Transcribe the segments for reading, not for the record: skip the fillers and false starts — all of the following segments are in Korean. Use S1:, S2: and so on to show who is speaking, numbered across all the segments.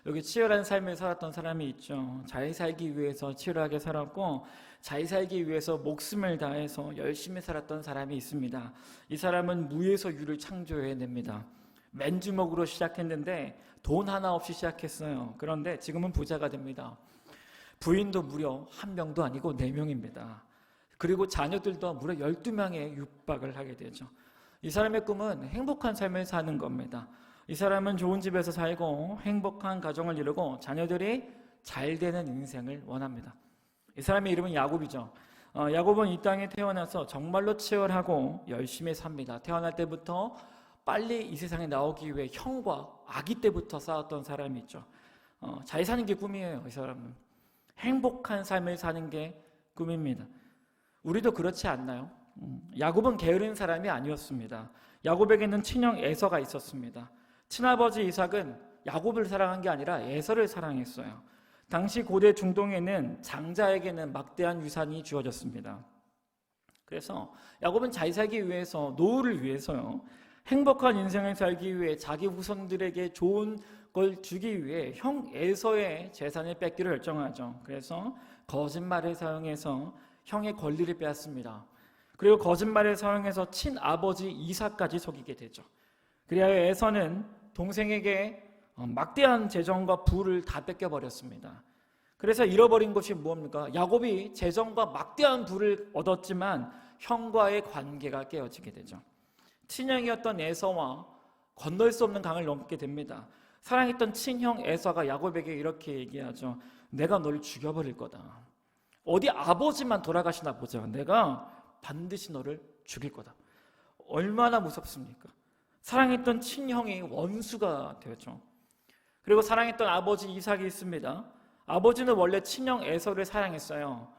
S1: 여기 치열한 삶을 살았던 사람이 있죠. 잘 살기 위해서 치열하게 살았고 잘 살기 위해서 목숨을 다해서 열심히 살았던 사람이 있습니다. 이 사람은 무에서 유를 창조해냅니다. 맨주먹으로 시작했는데 돈 하나 없이 시작했어요. 그런데 지금은 부자가 됩니다. 부인도 무려 1명도 아니고 4명입니다. 그리고 자녀들도 무려 12명에 육박을 하게 되죠. 이 사람의 꿈은 행복한 삶을 사는 겁니다. 이 사람은 좋은 집에서 살고 행복한 가정을 이루고 자녀들이 잘 되는 인생을 원합니다. 이 사람의 이름은 야곱이죠. 야곱은 이 땅에 태어나서 정말로 치열하고 열심히 삽니다. 태어날 때부터 빨리 이 세상에 나오기 위해 형과 아기 때부터 싸웠던 사람이 있죠. 잘 사는 게 꿈이에요. 이 사람은 행복한 삶을 사는 게 꿈입니다. 우리도 그렇지 않나요? 야곱은 게으른 사람이 아니었습니다. 야곱에게는 친형 에서가 있었습니다. 친아버지 이삭은 야곱을 사랑한 게 아니라 에서를 사랑했어요. 당시 고대 중동에는 장자에게는 막대한 유산이 주어졌습니다. 그래서 야곱은 잘 살기 위해서, 노후를 위해서요, 행복한 인생을 살기 위해 자기 후손들에게 좋은 걸 주기 위해 형 에서의 재산을 뺏기로 결정하죠. 그래서 거짓말을 사용해서 형의 권리를 빼앗습니다. 그리고 거짓말을 사용해서 친아버지 이삭까지 속이게 되죠. 그리하여 에서는 동생에게 막대한 재정과 부를 다 뺏겨버렸습니다. 그래서 잃어버린 것이 무엇입니까? 야곱이 재정과 막대한 부를 얻었지만 형과의 관계가 깨어지게 되죠. 친형이었던 에서와 건널 수 없는 강을 넘게 됩니다. 사랑했던 친형 에서가 야곱에게 이렇게 얘기하죠. 내가 너를 죽여버릴 거다. 어디 아버지만 돌아가시나 보자. 내가 반드시 너를 죽일 거다. 얼마나 무섭습니까? 사랑했던 친형이 원수가 되었죠. 그리고 사랑했던 아버지 이삭이 있습니다. 아버지는 원래 친형 에서를 사랑했어요.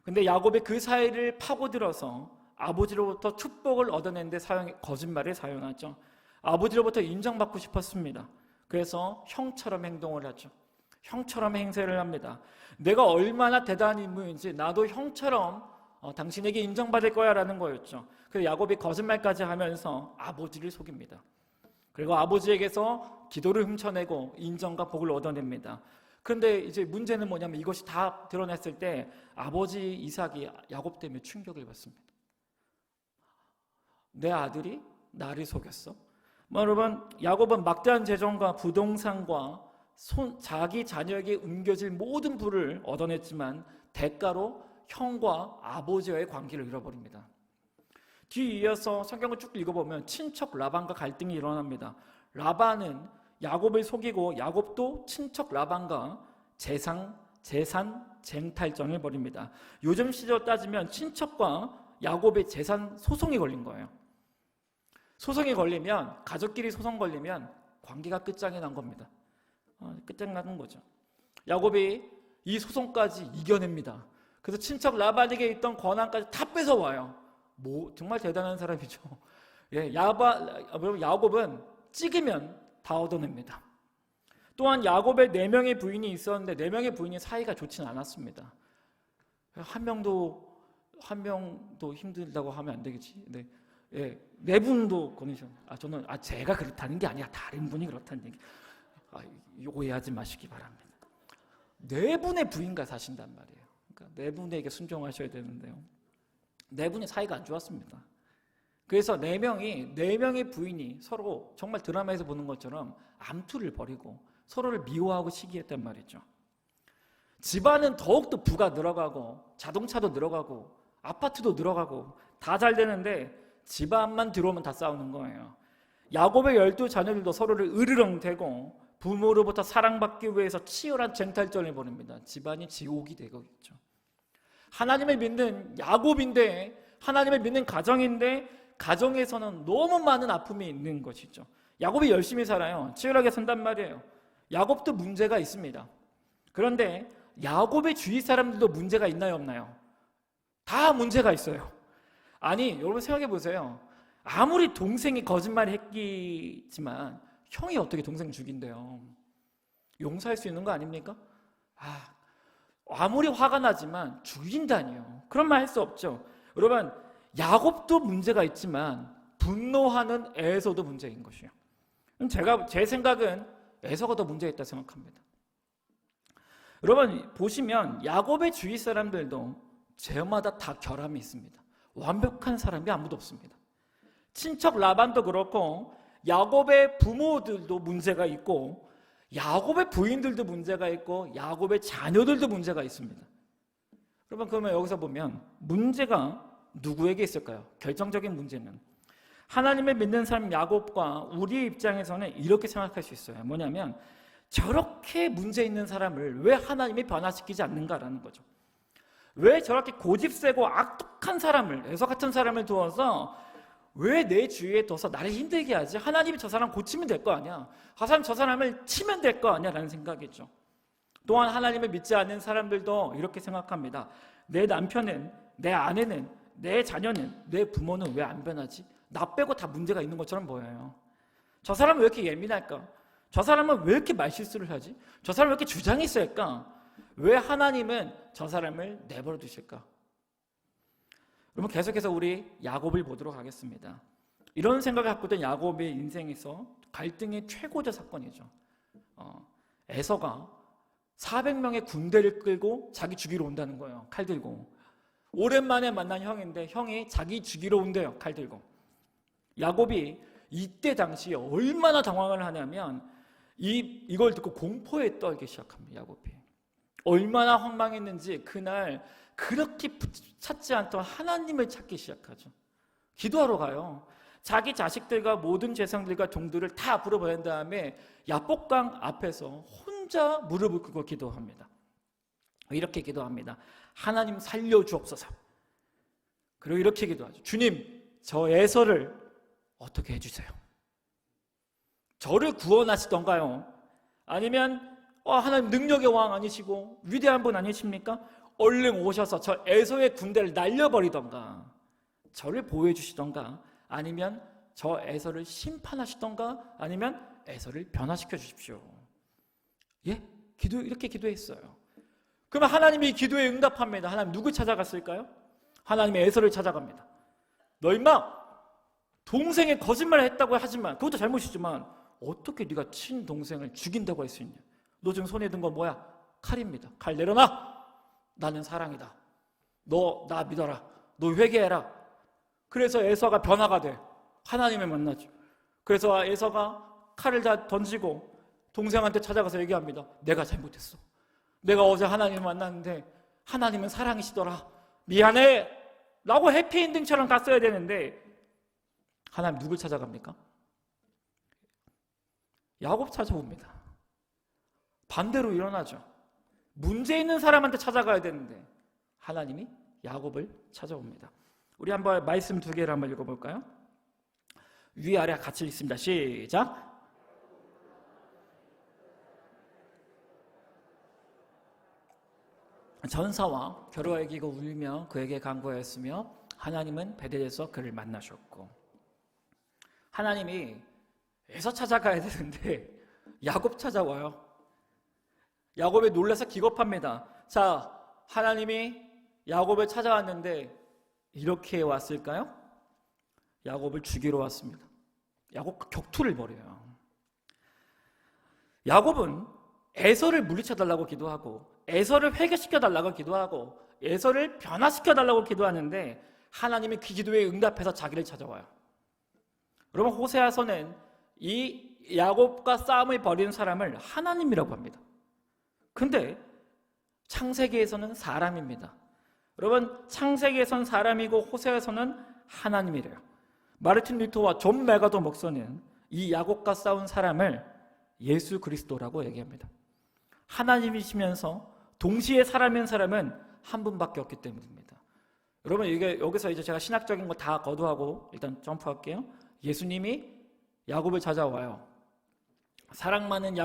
S1: 근데 야곱이 그 사이를 파고들어서 아버지로부터 축복을 얻어내는데 거짓말을 사용하죠. 아버지로부터 인정받고 싶었습니다. 그래서 형처럼 행동을 하죠. 형처럼 행세를 합니다. 내가 얼마나 대단한 인물인지 나도 형처럼 당신에게 인정받을 거야 라는 거였죠. 그래서 야곱이 거짓말까지 하면서 아버지를 속입니다. 그리고 아버지에게서 기도를 훔쳐내고 인정과 복을 얻어냅니다. 그런데 이제 문제는 뭐냐면 이것이 다 드러냈을 때 아버지 이삭이 야곱 때문에 충격을 받습니다. 내 아들이 나를 속였어? 여러분, 야곱은 막대한 재정과 부동산과 자기 자녀에게 옮겨질 모든 부를 얻어냈지만 대가로 형과 아버지와의 관계를 잃어버립니다. 뒤이어서 성경을 쭉 읽어보면 친척 라반과 갈등이 일어납니다. 라반은 야곱을 속이고 야곱도 친척 라반과 재산 쟁탈전을 벌입니다. 요즘 시절 따지면 친척과 야곱의 재산 소송이 걸린 거예요. 소송이 걸리면, 가족끼리 소송 걸리면 관계가 끝장이 난 겁니다. 끝장나는 거죠. 야곱이 이 소송까지 이겨냅니다. 그래서 친척 라반에게 있던 권한까지 다 뺏어와요. 정말 대단한 사람이죠. 예, 야곱은 찍으면 다 얻어냅니다. 또한 야곱의 4명의 부인이 있었는데 4명의 부인이 사이가 좋지는 않았습니다. 한 명도 힘들다고 하면 안 되겠지. 네. 예, 4분도 권으셨는데 저는 제가 그렇다는 게 아니라 다른 분이 그렇다는 얘기. 오해하지 마시기 바랍니다. 4분의 부인과 사신단 말이에요. 그러니까 4분에게 순종하셔야 되는데요. 4분의 사이가 안 좋았습니다. 그래서 4명의 부인이 서로 정말 드라마에서 보는 것처럼 암투를 벌이고 서로를 미워하고 시기했단 말이죠. 집안은 더욱더 부가 늘어가고 자동차도 늘어가고 아파트도 늘어가고 다 잘 되는데 집안만 들어오면 다 싸우는 거예요. 야곱의 12자녀들도 서로를 으르렁대고 부모로부터 사랑받기 위해서 치열한 쟁탈전을 벌입니다. 집안이 지옥이 되고 있죠. 하나님을 믿는 야곱인데, 하나님을 믿는 가정인데 가정에서는 너무 많은 아픔이 있는 것이죠. 야곱이 열심히 살아요. 치열하게 산단 말이에요. 야곱도 문제가 있습니다. 그런데 야곱의 주위 사람들도 문제가 있나요, 없나요? 다 문제가 있어요. 아니, 여러분 생각해 보세요. 아무리 동생이 거짓말을 했지만 형이 어떻게 동생 죽인대요? 용서할 수 있는 거 아닙니까? 아무리 화가 나지만 죽인다니요. 그런 말 할 수 없죠. 여러분, 야곱도 문제가 있지만 분노하는 에서도 문제인 것이에요. 제 생각은 에서가 더 문제가 있다 생각합니다. 여러분 보시면 야곱의 주위 사람들도 제마다 다 결함이 있습니다. 완벽한 사람이 아무도 없습니다. 친척 라반도 그렇고 야곱의 부모들도 문제가 있고 야곱의 부인들도 문제가 있고 야곱의 자녀들도 문제가 있습니다. 여러분 그러면 여기서 보면 문제가 누구에게 있을까요? 결정적인 문제는 하나님을 믿는 사람 야곱과 우리의 입장에서는 이렇게 생각할 수 있어요. 뭐냐면 저렇게 문제 있는 사람을 왜 하나님이 변화시키지 않는가라는 거죠. 왜 저렇게 고집세고 악독한 사람을, 에서 같은 사람을 두어서 왜 내 주위에 둬서 나를 힘들게 하지? 하나님이 저 사람 고치면 될 거 아니야. 저 사람을 치면 될 거 아니야 라는 생각이죠. 또한 하나님을 믿지 않는 사람들도 이렇게 생각합니다. 내 남편은, 내 아내는, 내 자녀는, 내 부모는 왜 안 변하지? 나 빼고 다 문제가 있는 것처럼 보여요. 저 사람은 왜 이렇게 예민할까? 저 사람은 왜 이렇게 말실수를 하지? 저 사람은 왜 이렇게 주장이 셀까? 왜 하나님은 저 사람을 내버려 두실까? 그러면 계속해서 우리 야곱을 보도록 하겠습니다. 이런 생각을 갖고 있던 야곱의 인생에서 갈등의 최고조 사건이죠. 에서가 400명의 군대를 끌고 자기 죽이러 온다는 거예요. 칼 들고. 오랜만에 만난 형인데 형이 자기 죽이러 온대요. 칼 들고. 야곱이 이때 당시에 얼마나 당황을 하냐면 이걸 듣고 공포에 떨기 시작합니다. 야곱이. 얼마나 황망했는지 그날 그렇게 찾지 않던 하나님을 찾기 시작하죠. 기도하러 가요. 자기 자식들과 모든 재상들과 종들을 다 불러보낸 다음에 야복강 앞에서 혼자 무릎을 꿇고 기도합니다. 이렇게 기도합니다. 하나님 살려주옵소서. 그리고 이렇게 기도하죠. 주님, 저 에서를 어떻게 해주세요. 저를 구원하시던가요? 아니면 하나님 능력의 왕 아니시고 위대한 분 아니십니까? 얼른 오셔서 저 에서의 군대를 날려버리던가 저를 보호해 주시던가 아니면 저 에서를 심판하시던가 아니면 에서를 변화시켜 주십시오. 예? 이렇게 기도했어요. 그러면 하나님이 기도에 응답합니다. 하나님 누구 찾아갔을까요? 하나님의 에서를 찾아갑니다. 너 임마 동생의 거짓말을 했다고 하지만 그것도 잘못이지만 어떻게 네가 친동생을 죽인다고 할 수 있냐? 너 지금 손에 든 건 뭐야? 칼입니다. 칼 내려놔. 나는 사랑이다. 너 나 믿어라. 너 회개해라. 그래서 에서가 변화가 돼. 하나님을 만나죠. 그래서 에서가 칼을 다 던지고 동생한테 찾아가서 얘기합니다. 내가 잘못했어. 내가 어제 하나님을 만났는데 하나님은 사랑이시더라. 미안해. 라고 해피엔딩처럼 갔어야 되는데 하나님 누굴 찾아갑니까? 야곱 찾아옵니다. 반대로 일어나죠. 문제 있는 사람한테 찾아가야 되는데 하나님이 야곱을 찾아옵니다. 우리 한번 말씀 두 개를 한번 읽어볼까요? 위아래 같이 읽습니다. 시작. 전사와 겨루어 이기고 울며 그에게 간구하였으며 하나님은 베델에서 그를 만나셨고 하나님이 에서 찾아가야 되는데 야곱 찾아와요. 야곱이 놀라서 기겁합니다. 자, 하나님이 야곱을 찾아왔는데 이렇게 왔을까요? 야곱을 죽이러 왔습니다. 야곱과 격투를 벌여요. 야곱은 에서를 물리쳐달라고 기도하고 에서를 회개시켜달라고 기도하고 에서를 변화시켜달라고 기도하는데 하나님이 그 기도에 응답해서 자기를 찾아와요. 여러분 호세아서는 이 야곱과 싸움을 벌이는 사람을 하나님이라고 합니다. 근데 창세기에서는 사람입니다. 여러분 창세기에서는 사람이고 호세아서는 하나님이래요. 마르틴 루터와 존 메가도 목사는 이 야곱과 싸운 사람을 예수 그리스도라고 얘기합니다. 하나님이시면서 동시에 사람인 사람은 한 분밖에 없기 때문입니다. 여러분 여기서 이제 제가 신학적인 거 다 거두하고 일단 점프할게요. 예수님이 야곱을 찾아와요. 사랑 많은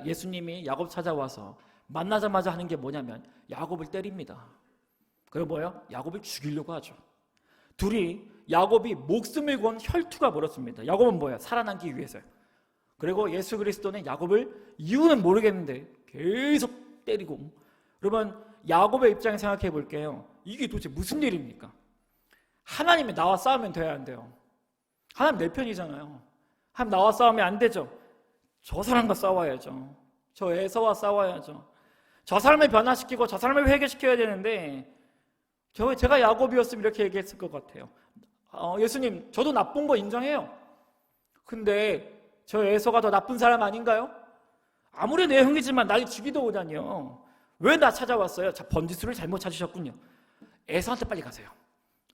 S1: 예수님이 야곱 찾아와서 만나자마자 하는 게 뭐냐면 야곱을 때립니다. 그리고 뭐예요? 야곱을 죽이려고 하죠. 둘이 야곱이 목숨을 건 혈투가 벌어집니다. 야곱은 뭐예요? 살아남기 위해서요. 그리고 예수 그리스도는 야곱을 이유는 모르겠는데 계속 때리고 여러분 야곱의 입장에 생각해 볼게요. 이게 도대체 무슨 일입니까? 하나님이 나와 싸우면 돼야 안 돼요? 하나님 내 편이잖아요. 하나님 나와 싸우면 안 되죠. 저 사람과 싸워야죠. 저 에서와 싸워야죠. 저 사람을 변화시키고 저 사람을 회개시켜야 되는데 제가 야곱이었으면 이렇게 얘기했을 것 같아요. 예수님, 저도 나쁜 거 인정해요. 근데 저 에서가 더 나쁜 사람 아닌가요? 아무리 내 형이지만 날 죽이도 오다니요. 왜 나 찾아왔어요? 자, 번지수를 잘못 찾으셨군요. 에서한테 빨리 가세요.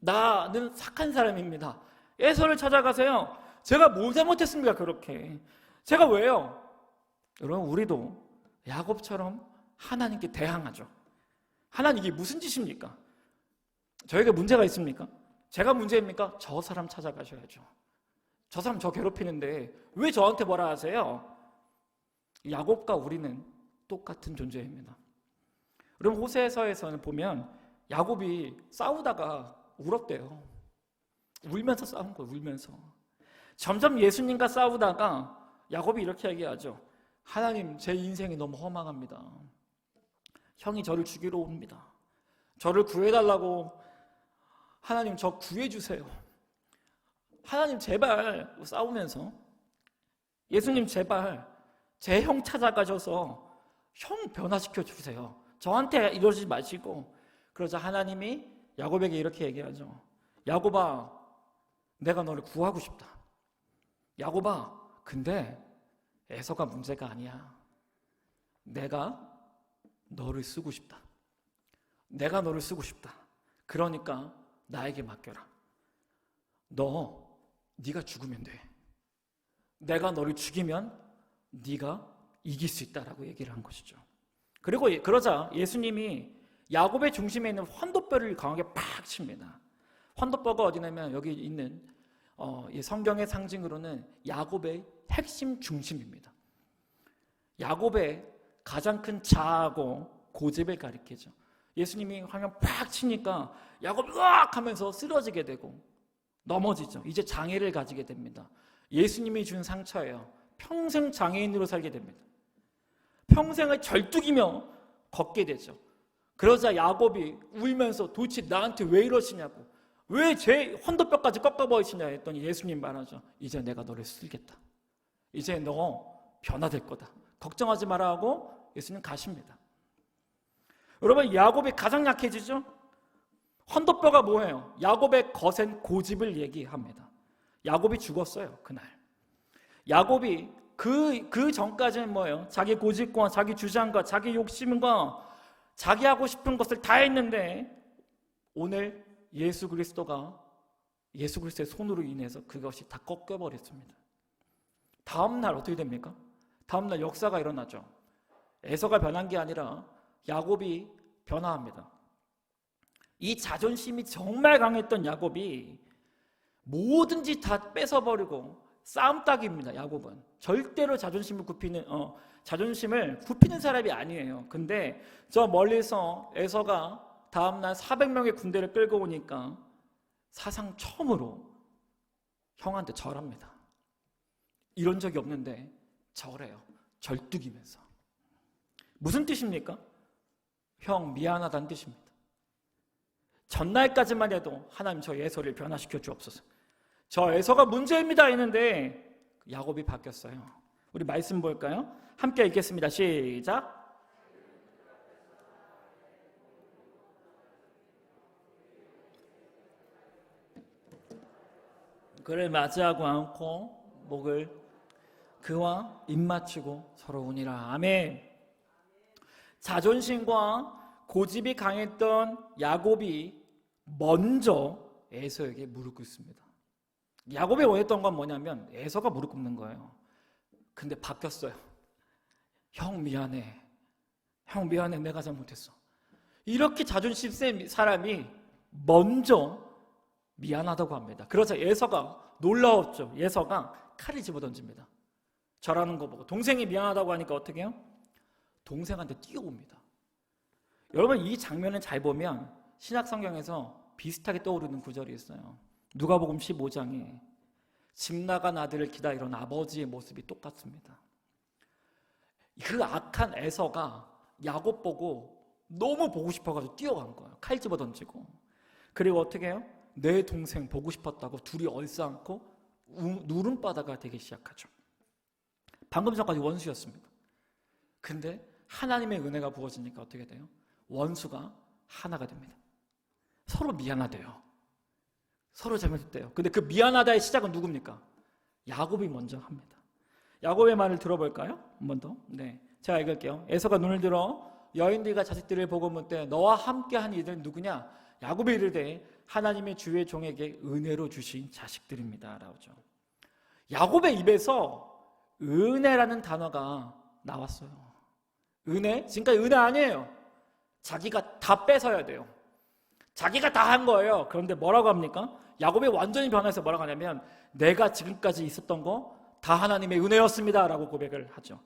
S1: 나는 착한 사람입니다. 에서를 찾아가세요. 제가 뭘 잘못했습니까? 그렇게. 제가 왜요? 여러분, 우리도 야곱처럼 하나님께 대항하죠. 하나님, 이게 무슨 짓입니까? 저에게 문제가 있습니까? 제가 문제입니까? 저 사람 찾아가셔야죠. 저 사람 저 괴롭히는데 왜 저한테 뭐라 하세요? 야곱과 우리는 똑같은 존재입니다. 여러분, 호세서에서는 보면 야곱이 싸우다가 울었대요. 울면서 싸운 거예요. 울면서. 점점 예수님과 싸우다가 야곱이 이렇게 얘기하죠. 하나님, 제 인생이 너무 허망합니다. 형이 저를 죽이러 옵니다. 저를 구해달라고. 하나님, 저 구해주세요. 하나님, 제발. 싸우면서 예수님, 제발 제 형 찾아가셔서 형 변화시켜 주세요. 저한테 이러지 마시고. 그러자 하나님이 야곱에게 이렇게 얘기하죠. 야곱아, 내가 너를 구하고 싶다. 야곱아, 근데 에서가 문제가 아니야. 내가 너를 쓰고 싶다. 내가 너를 쓰고 싶다. 그러니까 나에게 맡겨라. 네가 죽으면 돼. 내가 너를 죽이면 네가 이길 수 있다라고 얘기를 한 것이죠. 그리고 그러자 예수님이 야곱의 중심에 있는 환도뼈를 강하게 팍 칩니다. 환도뼈가 어디냐면 여기 있는 이 성경의 상징으로는 야곱의 핵심 중심입니다. 야곱의 가장 큰 자아하고 고집을 가리키죠. 예수님이 화면 팍 치니까 야곱이 으악 하면서 쓰러지게 되고 넘어지죠. 이제 장애를 가지게 됩니다. 예수님이 준 상처예요. 평생 장애인으로 살게 됩니다. 평생을 절뚝이며 걷게 되죠. 그러자 야곱이 울면서 도대체 나한테 왜 이러시냐고, 왜 제 헌도뼈까지 꺾어버리시냐 했더니 예수님 말하죠. 이제 내가 너를 쓸겠다. 이제 너 변화될 거다. 걱정하지 마라 하고 예수님 가십니다. 여러분, 야곱이 가장 약해지죠? 헌도뼈가 뭐예요? 야곱의 거센 고집을 얘기합니다. 야곱이 죽었어요, 그날. 야곱이 그 전까지는 뭐예요? 자기 고집과 자기 주장과 자기 욕심과 자기 하고 싶은 것을 다 했는데 오늘 예수 그리스도의 손으로 인해서 그것이 다 꺾여버렸습니다. 다음날 어떻게 됩니까? 다음날 역사가 일어나죠. 에서가 변한 게 아니라 야곱이 변화합니다. 이 자존심이 정말 강했던 야곱이 뭐든지 다 뺏어버리고 싸움닭입니다. 야곱은 절대로 자존심을 굽히는 사람이 아니에요. 근데 저 멀리서 에서가 다음날 400명의 군대를 끌고 오니까 사상 처음으로 형한테 절합니다. 이런 적이 없는데 절해요. 절뚝이면서. 무슨 뜻입니까? 형 미안하다는 뜻입니다. 전날까지만 해도 하나님 저 에서를 변화시켜 주옵소서. 저 에서가 문제입니다 했는데 야곱이 바뀌었어요. 우리 말씀 볼까요? 함께 읽겠습니다. 시작. 그를 맞이하고 안고 목을 그와 입맞추고 서러우니라. 아멘. 자존심과 고집이 강했던 야곱이 먼저 에서에게 무릎 꿇습니다. 야곱이 원했던 건 뭐냐면 에서가 무릎 꿇는 거예요. 근데 바뀌었어요. 형 미안해. 형 미안해. 내가 잘못했어. 이렇게 자존심 센 사람이 먼저 미안하다고 합니다. 그러자 에서가 놀라웠죠. 에서가 칼을 집어던집니다. 절하는 거 보고 동생이 미안하다고 하니까 어떻게 해요? 동생한테 뛰어옵니다. 여러분, 이 장면을 잘 보면 신약 성경에서 비슷하게 떠오르는 구절이 있어요. 누가복음 15장에 집 나간 아들을 기다리던 아버지의 모습이 똑같습니다. 그 악한 에서가 야곱 보고 너무 보고 싶어가지고 뛰어간 거예요. 칼 집어던지고. 그리고 어떻게 해요? 내 동생 보고 싶었다고 둘이 얼싸안고 누름바다가 되기 시작하죠. 방금 전까지 원수였습니다. 근데 하나님의 은혜가 부어지니까 어떻게 돼요? 원수가 하나가 됩니다. 서로 미안하대요. 서로 잘못했대요. 근데 그 미안하다의 시작은 누굽니까? 야곱이 먼저 합니다. 야곱의 말을 들어볼까요? 한 번 더. 네, 제가 읽을게요. 에서가 눈을 들어 여인들과 자식들을 보고 묻되 너와 함께한 이들은 누구냐? 야곱이 이르되 하나님의 주의 종에게 은혜로 주신 자식들입니다. 라고죠. 야곱의 입에서 은혜라는 단어가 나왔어요. 은혜? 지금까지 은혜 아니에요. 자기가 다 뺏어야 돼요. 자기가 다 한 거예요. 그런데 뭐라고 합니까? 야곱이 완전히 변해서 뭐라고 하냐면 내가 지금까지 있었던 거 다 하나님의 은혜였습니다 라고 고백을 하죠.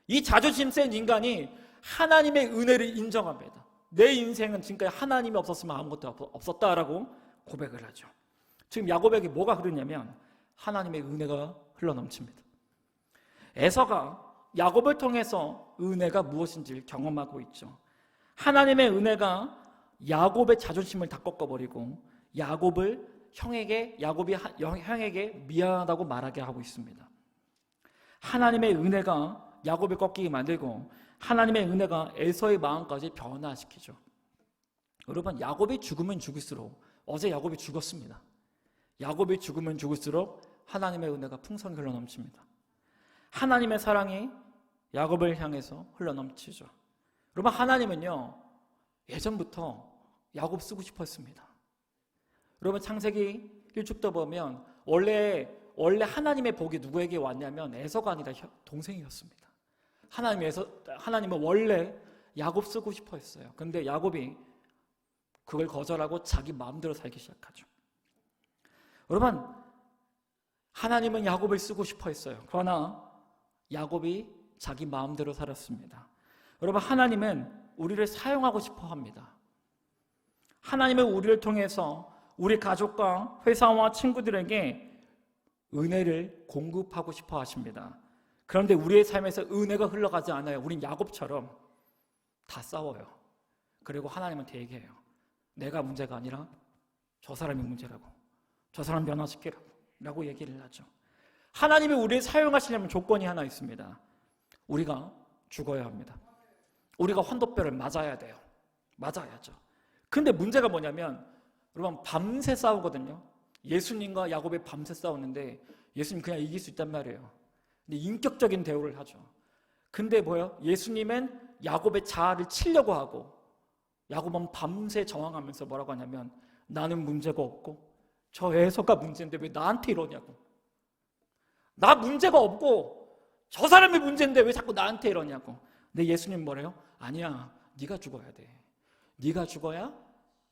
S1: 이 자존심 센 인간이 하나님의 은혜를 인정합니다. 내 인생은 지금까지 하나님이 없었으면 아무것도 없었다라고 고백을 하죠. 지금 야곱에게 뭐가 흐르냐면 하나님의 은혜가 흘러넘칩니다. 에서가 야곱을 통해서 은혜가 무엇인지를 경험하고 있죠. 하나님의 은혜가 야곱의 자존심을 다 꺾어버리고 야곱이 형에게 미안하다고 말하게 하고 있습니다. 하나님의 은혜가 야곱을 꺾이게 만들고 하나님의 은혜가 에서의 마음까지 변화시키죠. 여러분, 야곱이 죽으면 죽을수록, 어제 야곱이 죽었습니다. 야곱이 죽으면 죽을수록 하나님의 은혜가 풍성히 흘러넘칩니다. 하나님의 사랑이 야곱을 향해서 흘러넘치죠. 여러분, 하나님은요 예전부터 야곱 쓰고 싶었습니다. 여러분, 창세기 1축도 보면 원래 하나님의 복이 누구에게 왔냐면 에서가 아니라 동생이었습니다. 하나님은 원래 야곱 쓰고 싶어 했어요. 그런데 야곱이 그걸 거절하고 자기 마음대로 살기 시작하죠. 여러분, 하나님은 야곱을 쓰고 싶어 했어요. 그러나 야곱이 자기 마음대로 살았습니다. 여러분, 하나님은 우리를 사용하고 싶어 합니다. 하나님은 우리를 통해서 우리 가족과 회사와 친구들에게 은혜를 공급하고 싶어 하십니다. 그런데 우리의 삶에서 은혜가 흘러가지 않아요. 우린 야곱처럼 다 싸워요. 그리고 하나님한테 얘기해요. 내가 문제가 아니라 저 사람이 문제라고, 저 사람 변화시키라고 라고 얘기를 하죠. 하나님이 우리를 사용하시려면 조건이 하나 있습니다. 우리가 죽어야 합니다. 우리가 환도뼈를 맞아야 돼요. 맞아야죠. 근데 문제가 뭐냐면 여러분, 밤새 싸우거든요. 예수님과 야곱이 밤새 싸웠는데 예수님 그냥 이길 수 있단 말이에요. 근데 인격적인 대우를 하죠. 근데 뭐예요? 예수님은 야곱의 자아를 치려고 하고 야곱은 밤새 저항하면서 뭐라고 하냐면 나는 문제가 없고 저 에서가 문제인데 왜 나한테 이러냐고. 나 문제가 없고 저 사람이 문제인데 왜 자꾸 나한테 이러냐고. 근데 예수님 뭐래요? 아니야, 네가 죽어야 돼. 네가 죽어야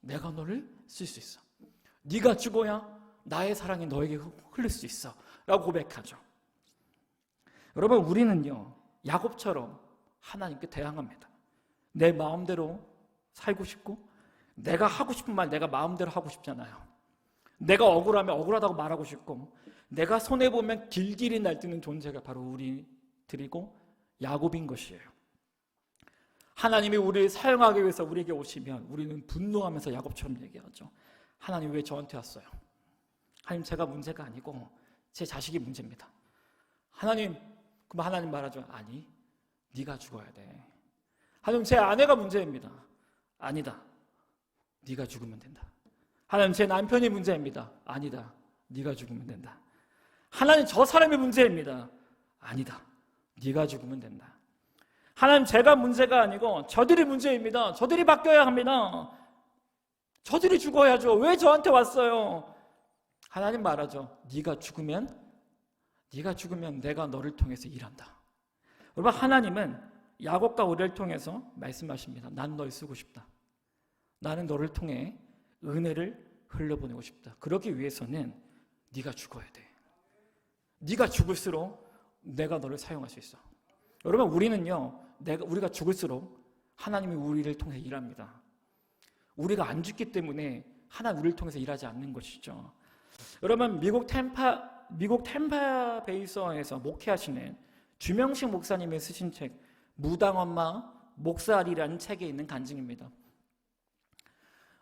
S1: 내가 너를 쓸 수 있어. 네가 죽어야 나의 사랑이 너에게 흘릴 수 있어 라고 고백하죠. 여러분, 우리는요 야곱처럼 하나님께 대항합니다. 내 마음대로 살고 싶고 내가 하고 싶은 말 내가 마음대로 하고 싶잖아요. 내가 억울하면 억울하다고 말하고 싶고 내가 손해보면 길길이 날뛰는 존재가 바로 우리들이고 야곱인 것이에요. 하나님이 우리를 사용하기 위해서 우리에게 오시면 우리는 분노하면서 야곱처럼 얘기하죠. 하나님 왜 저한테 왔어요? 하나님, 제가 문제가 아니고 제 자식이 문제입니다. 하나님, 그럼 하나님 말하죠. 아니, 네가 죽어야 돼. 하나님, 제 아내가 문제입니다. 아니다, 네가 죽으면 된다. 하나님, 제 남편이 문제입니다. 아니다, 네가 죽으면 된다. 하나님, 저 사람이 문제입니다. 아니다, 네가 죽으면 된다. 하나님, 제가 문제가 아니고 저들이 문제입니다. 저들이 바뀌어야 합니다. 저들이 죽어야죠. 왜 저한테 왔어요? 하나님 말하죠. 네가 죽으면 내가 너를 통해서 일한다. 여러분, 하나님은 야곱과 우리를 통해서 말씀하십니다. 난 널 쓰고 싶다. 나는 너를 통해 은혜를 흘려보내고 싶다. 그러기 위해서는 네가 죽어야 돼. 네가 죽을수록 내가 너를 사용할 수 있어. 여러분, 우리는요 우리가 죽을수록 하나님이 우리를 통해 일합니다. 우리가 안 죽기 때문에 하나님 우리를 통해서 일하지 않는 것이죠. 여러분, 미국 템파 베이서에서 목회하시는 주명식 목사님이 쓰신 책 무당엄마 목살이라는 책에 있는 간증입니다.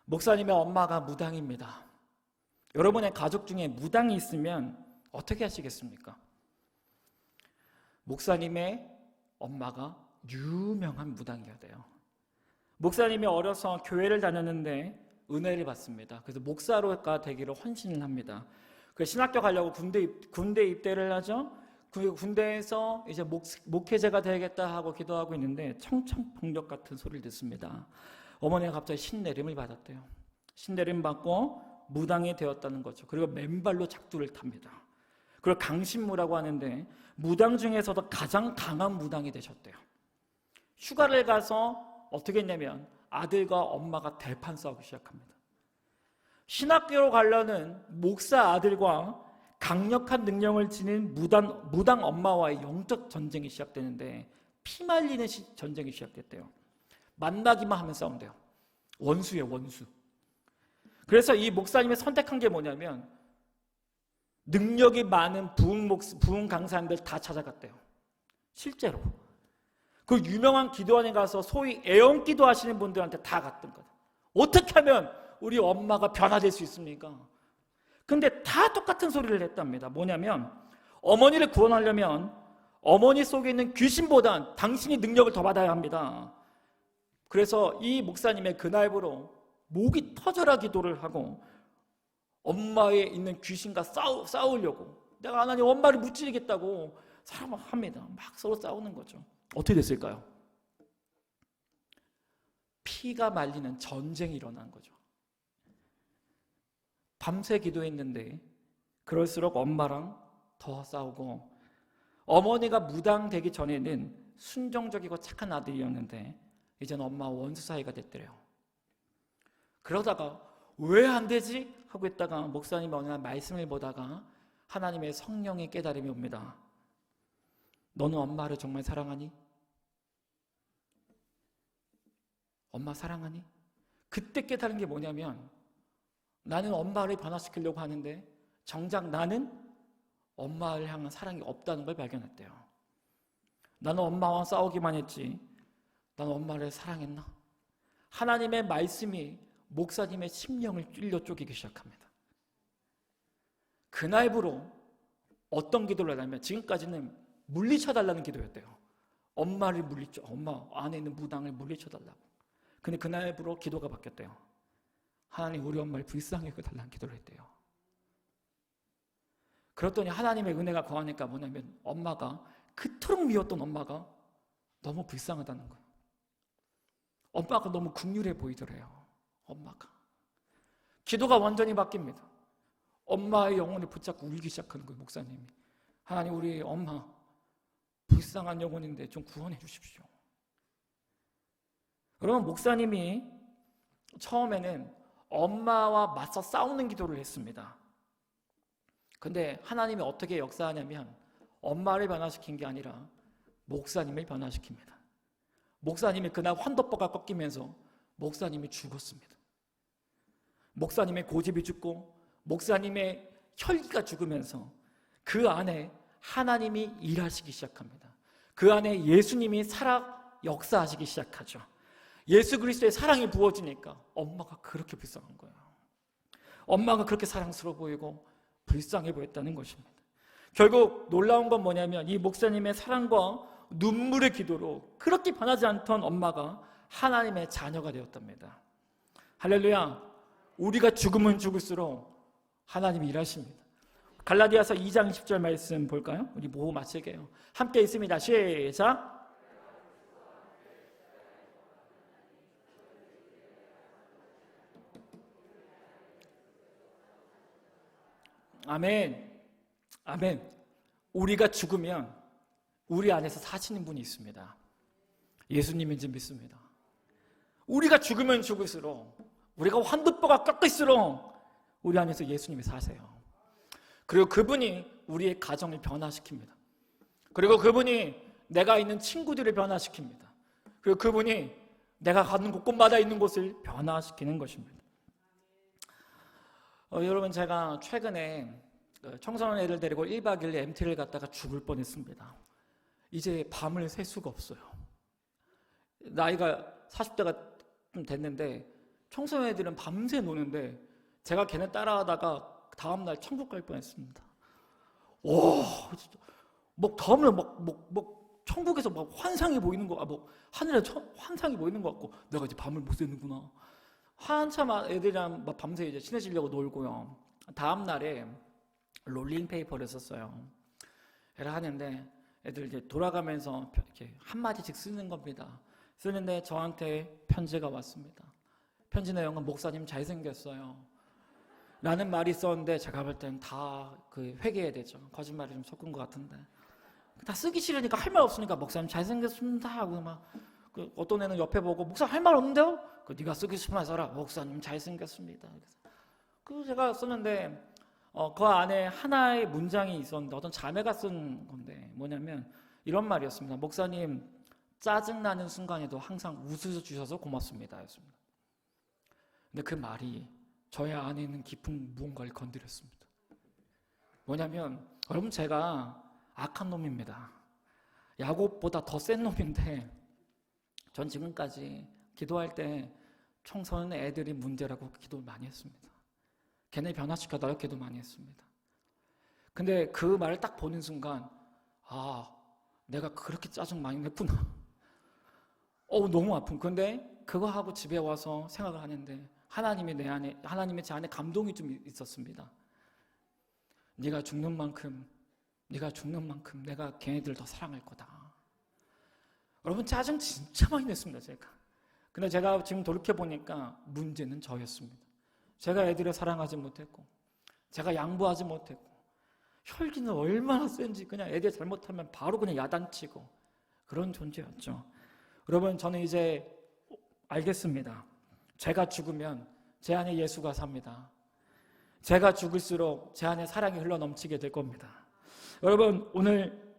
S1: 목사님의 엄마가 무당입니다. 여러분의 가족 중에 무당이 있으면 어떻게 하시겠습니까? 목사님의 엄마가 유명한 무당이었대요. 목사님이 어려서 교회를 다녔는데 은혜를 받습니다. 그래서 목사로가 되기로 헌신을 합니다. 그래서 신학교 가려고 군대 입대를 하죠. 그 군대에서 이제 목회자가 되겠다 하고 기도하고 있는데 청청폭력 같은 소리를 듣습니다. 어머니가 갑자기 신내림을 받았대요. 신내림 받고 무당이 되었다는 거죠. 그리고 맨발로 작두를 탑니다. 그걸 강신무라고 하는데 무당 중에서도 가장 강한 무당이 되셨대요. 휴가를 가서 어떻게 했냐면 아들과 엄마가 대판 싸우기 시작합니다. 신학교로 가려는 목사 아들과 강력한 능력을 지닌 무당 엄마와의 영적 전쟁이 시작되는데 피말리는 전쟁이 시작됐대요. 만나기만 하면 싸운대요. 원수예요, 원수. 그래서 이 목사님이 선택한 게 뭐냐면 능력이 많은 부흥 강사님들 다 찾아갔대요. 실제로. 그 유명한 기도원에 가서 소위 애언기도 하시는 분들한테 다 갔던 거다. 어떻게 하면 우리 엄마가 변화될 수 있습니까? 근데 다 똑같은 소리를 했답니다. 뭐냐면 어머니를 구원하려면 어머니 속에 있는 귀신보단 당신이 능력을 더 받아야 합니다. 그래서 이 목사님의 그날부로 목이 터져라 기도를 하고 엄마에 있는 귀신과 싸우려고 내가 하나님 엄마를 무찌르겠다고 사람을 합니다. 막 서로 싸우는 거죠. 어떻게 됐을까요? 피가 말리는 전쟁이 일어난 거죠. 밤새 기도했는데 그럴수록 엄마랑 더 싸우고 어머니가 무당 되기 전에는 순종적이고 착한 아들이었는데 이제는 엄마와 원수 사이가 됐더래요. 그러다가 왜 안 되지? 하고 있다가 목사님이 어느 날 말씀을 보다가 하나님의 성령의 깨달음이 옵니다. 너는 엄마를 정말 사랑하니? 엄마 사랑하니? 그때 깨달은 게 뭐냐면 나는 엄마를 변화시키려고 하는데 정작 나는 엄마를 향한 사랑이 없다는 걸 발견했대요. 나는 엄마와 싸우기만 했지 나는 엄마를 사랑했나? 하나님의 말씀이 목사님의 심령을 찔러 쪼개기 시작합니다. 그날부로 어떤 기도를 하냐면 지금까지는 물리쳐달라는 기도였대요. 엄마를 엄마 안에 있는 무당을 물리쳐달라고. 근데 그날부로 기도가 바뀌었대요. 하나님 우리 엄마를 불쌍히 여겨달라는 기도를 했대요. 그랬더니 하나님의 은혜가 거하니까 뭐냐면 엄마가 그토록 미웠던 엄마가 너무 불쌍하다는 거예요. 엄마가 너무 긍휼해 보이더래요. 엄마가. 기도가 완전히 바뀝니다. 엄마의 영혼을 붙잡고 울기 시작하는 거예요. 목사님이. 하나님 우리 엄마 불쌍한 영혼인데 좀 구원해 주십시오. 그러면 목사님이 처음에는 엄마와 맞서 싸우는 기도를 했습니다. 근데 하나님이 어떻게 역사하냐면 엄마를 변화시킨 게 아니라 목사님을 변화시킵니다. 목사님이 그날 환도뼈가 꺾이면서 목사님이 죽었습니다. 목사님의 고집이 죽고 목사님의 혈기가 죽으면서 그 안에 하나님이 일하시기 시작합니다. 그 안에 예수님이 역사하시기 시작하죠. 예수 그리스도의 사랑이 부어지니까 엄마가 그렇게 불쌍한 거예요. 엄마가 그렇게 사랑스러워 보이고 불쌍해 보였다는 것입니다. 결국 놀라운 건 뭐냐면 이 목사님의 사랑과 눈물의 기도로 그렇게 변하지 않던 엄마가 하나님의 자녀가 되었답니다. 할렐루야. 우리가 죽으면 죽을수록 하나님이 일하십니다. 갈라디아서 2장 10절 말씀 볼까요? 우리 모호 마치게요. 함께 있습니다. 시작. 아멘. 아멘. 우리가 죽으면 우리 안에서 사시는 분이 있습니다. 예수님인지 믿습니다. 우리가 죽으면 죽을수록 우리가 환도뼈가 꺾일수록 우리 안에서 예수님이 사세요. 그리고 그분이 우리의 가정을 변화시킵니다. 그리고 그분이 내가 있는 친구들을 변화시킵니다. 그리고 그분이 내가 가는 곳곳마다 있는 곳을 변화시키는 것입니다. 여러분 제가 최근에 청소년 애들 데리고 1박 2일 MT를 갔다가 죽을 뻔했습니다. 이제 밤을 새 수가 없어요. 나이가 40대가 좀 됐는데 청소년 애들은 밤새 노는데 제가 걔네 따라하다가 다음날 천국 갈 뻔했습니다. 와, 진짜 막 다음날 막 천국에서 막 환상이 보이는 거, 하늘에 환상이 보이는 것 같고, 내가 이제 밤을 못 새는구나. 한참 애들이랑 막 밤새 이제 친해지려고 놀고요. 다음 날에 롤링 페이퍼를 썼어요. 얘를 하는데 애들 이제 돌아가면서 이렇게 한 마디씩 쓰는 겁니다. 쓰는데 저한테 편지가 왔습니다. 편지 내용은 목사님 잘생겼어요 라는 말이 있었는데, 제가 볼 땐 다 회개해야 되죠. 거짓말이 좀 섞은 것 같은데, 다 쓰기 싫으니까 할 말 없으니까 목사님 잘생겼습니다 하고 막 어떤 애는 옆에 보고 목사 할 말 없는데요? 네가 쓰기 싶으면 써라. 목사님 잘생겼습니다. 그래서 제가 썼는데 그 안에 하나의 문장이 있었는데, 어떤 자매가 쓴 건데 뭐냐면 이런 말이었습니다. 목사님 짜증나는 순간에도 항상 웃어주셔서 고맙습니다 였습니다. 근데 그 말이 저의 안에 있는 깊은 무언가를 건드렸습니다. 뭐냐면, 여러분, 제가 악한 놈입니다. 야곱보다 더 센 놈인데, 전 지금까지 기도할 때 청소년 애들이 문제라고 기도를 많이 했습니다. 걔네 변화시켜달라고 기도 많이 했습니다. 근데 그 말을 딱 보는 순간, 내가 그렇게 짜증 많이 냈구나. 너무 아픈. 근데 그거 하고 집에 와서 생각을 하는데, 하나님이 제 안에 감동이 좀 있었습니다. 네가 죽는 만큼 내가 걔네들을 더 사랑할 거다. 여러분, 짜증 진짜 많이 냈습니다, 제가. 근데 제가 지금 돌이켜보니까 문제는 저였습니다. 제가 애들을 사랑하지 못했고, 제가 양보하지 못했고, 혈기는 얼마나 센지 그냥 애들 잘못하면 바로 그냥 야단치고 그런 존재였죠. 여러분, 저는 이제 알겠습니다. 제가 죽으면 제 안에 예수가 삽니다. 제가 죽을수록 제 안에 사랑이 흘러넘치게 될 겁니다. 여러분, 오늘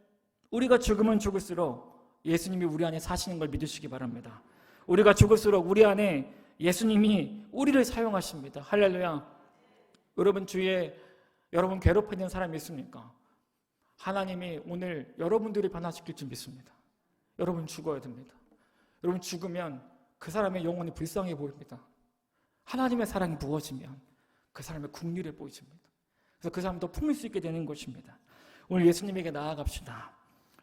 S1: 우리가 죽으면 죽을수록 예수님이 우리 안에 사시는 걸 믿으시기 바랍니다. 우리가 죽을수록 우리 안에 예수님이 우리를 사용하십니다. 할렐루야. 여러분, 주위에 여러분 괴롭히는 사람이 있습니까? 하나님이 오늘 여러분들이 변화시킬 줄 믿습니다. 여러분 죽어야 됩니다. 여러분 죽으면 그 사람의 영혼이 불쌍해 보입니다. 하나님의 사랑이 부어지면 그 사람의 긍휼해 보이십니다. 그래서 그 사람도 품을 수 있게 되는 것입니다. 오늘 예수님에게 나아갑시다.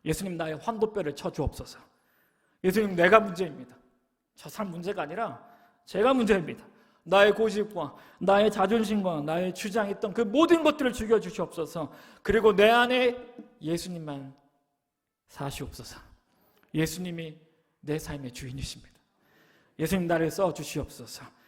S1: 예수님, 나의 환도뼈를 쳐주옵소서. 예수님, 내가 문제입니다. 저 사람 문제가 아니라 제가 문제입니다. 나의 고집과 나의 자존심과 나의 주장했던 그 모든 것들을 죽여주시옵소서. 그리고 내 안에 예수님만 사시옵소서. 예수님이 내 삶의 주인이십니다. 예수님, 나를 써주시옵소서.